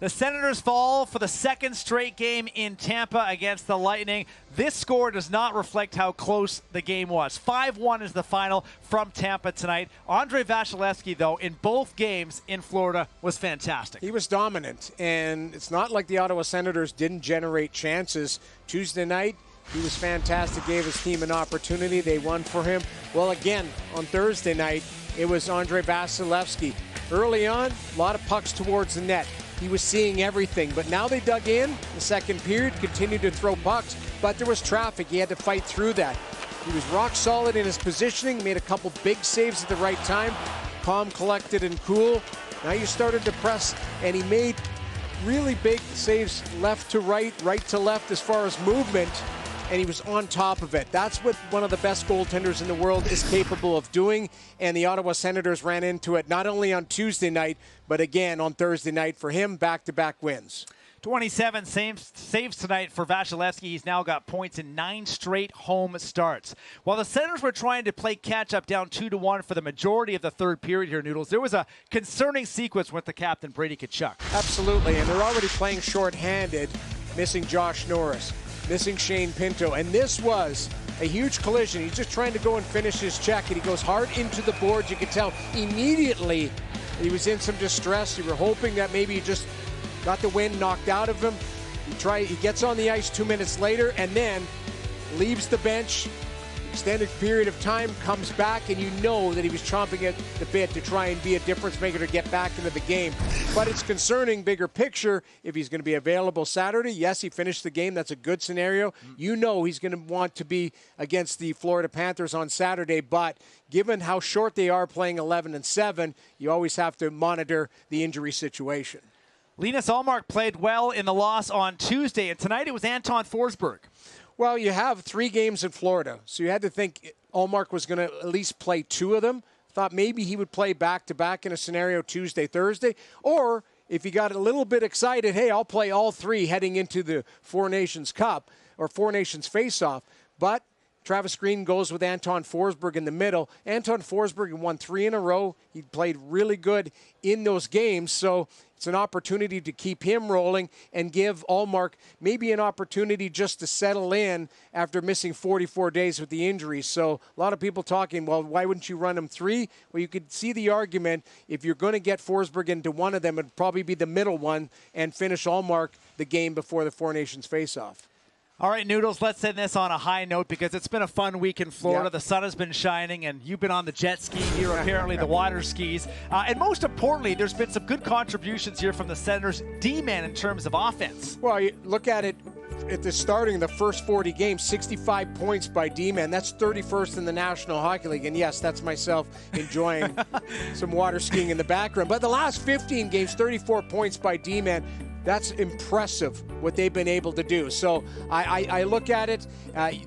The Senators fall for the second straight game in Tampa against the Lightning. This score does not reflect how close the game was. 5-1 is the final from Tampa tonight. Andrei Vasilevskiy, though, in both games in Florida was fantastic. He was dominant, and it's not like the Ottawa Senators didn't generate chances. Tuesday night, he was fantastic, gave his team an opportunity. They won for him. Well, again, on Thursday night, it was Andrei Vasilevskiy. Early on, a lot of pucks towards the net. He was seeing everything, but now they dug in the second period, continued to throw pucks, but there was traffic. He had to fight through that. He was rock solid in his positioning, made a couple big saves at the right time, calm, collected, and cool. Now you started to press, and he made really big saves left to right, right to left as far as movement, and he was on top of it. That's what one of the best goaltenders in the world is capable of doing, and the Ottawa Senators ran into it not only on Tuesday night, but again on Thursday night for him, back-to-back wins. 27 saves tonight for Vasilevskiy. He's now got points in 9 straight home starts. While the Senators were trying to play catch-up down 2-1 for the majority of the third period here, Noodles, there was a concerning sequence with the captain, Brady Tkachuk. Absolutely, and they're already playing short-handed, missing Josh Norris, missing Shane Pinto, and this was a huge collision. He's just trying to go and finish his check, and he goes hard into the boards. You could tell immediately he was in some distress. You were hoping that maybe he just got the wind knocked out of him. He gets on the ice 2 minutes later and then leaves the bench. Extended period of time, comes back, and you know that he was chomping at the bit to try and be a difference maker to get back into the game. But it's concerning, bigger picture, if he's going to be available Saturday. Yes, he finished the game. That's a good scenario. You know he's going to want to be against the Florida Panthers on Saturday, but given how short they are playing 11-7, you always have to monitor the injury situation. Linus Ullmark played well in the loss on Tuesday, and tonight it was Anton Forsberg. Well, you have 3 games in Florida, so you had to think Ullmark was going to at least play 2 of them. Thought maybe he would play back-to-back in a scenario Tuesday, Thursday. Or if he got a little bit excited, hey, I'll play all 3 heading into the Four Nations Cup or Four Nations face-off. But Travis Green goes with Anton Forsberg in the middle. Anton Forsberg won 3 in a row. He played really good in those games, so it's an opportunity to keep him rolling and give Ullmark maybe an opportunity just to settle in after missing 44 days with the injury. So a lot of people talking, well, why wouldn't you run him 3? Well, you could see the argument. If you're going to get Forsberg into one of them, it'd probably be the middle one and finish Ullmark the game before the Four Nations face-off. All right, Noodles, let's end this on a high note because it's been a fun week in Florida. Yep. The sun has been shining, and you've been on the jet ski here, apparently the water skis. And most importantly, there's been some good contributions here from the Senators' D-man in terms of offense. Well, you look at it at the starting of the first 40 games, 65 points by D-man. That's 31st in the National Hockey League. And yes, that's myself enjoying some water skiing in the background. But the last 15 games, 34 points by D-man. That's impressive what they've been able to do. So I look at it,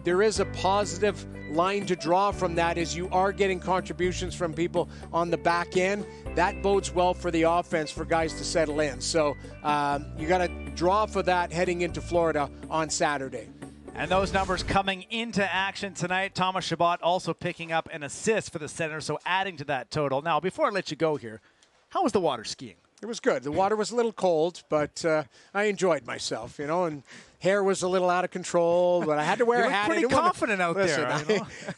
there is a positive line to draw from that as you are getting contributions from people on the back end. That bodes well for the offense for guys to settle in. So you got to draw for that heading into Florida on Saturday. And those numbers coming into action tonight. Thomas Chabot also picking up an assist for the Senators, so adding to that total. Now, before I let you go here, how was the water skiing? It was good. The water was a little cold, but I enjoyed myself, you know, and hair was a little out of control, but I had to wear a hat. Pretty confident out there.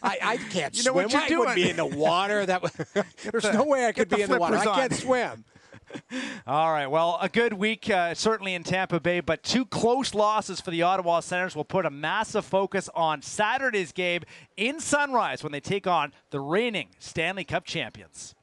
I can't you know swim. what you're I doing. wouldn't be in the water. There's no way I could be in the water. I can't swim. All right, well, a good week certainly in Tampa Bay, but 2 close losses for the Ottawa Senators will put a massive focus on Saturday's game in Sunrise when they take on the reigning Stanley Cup champions.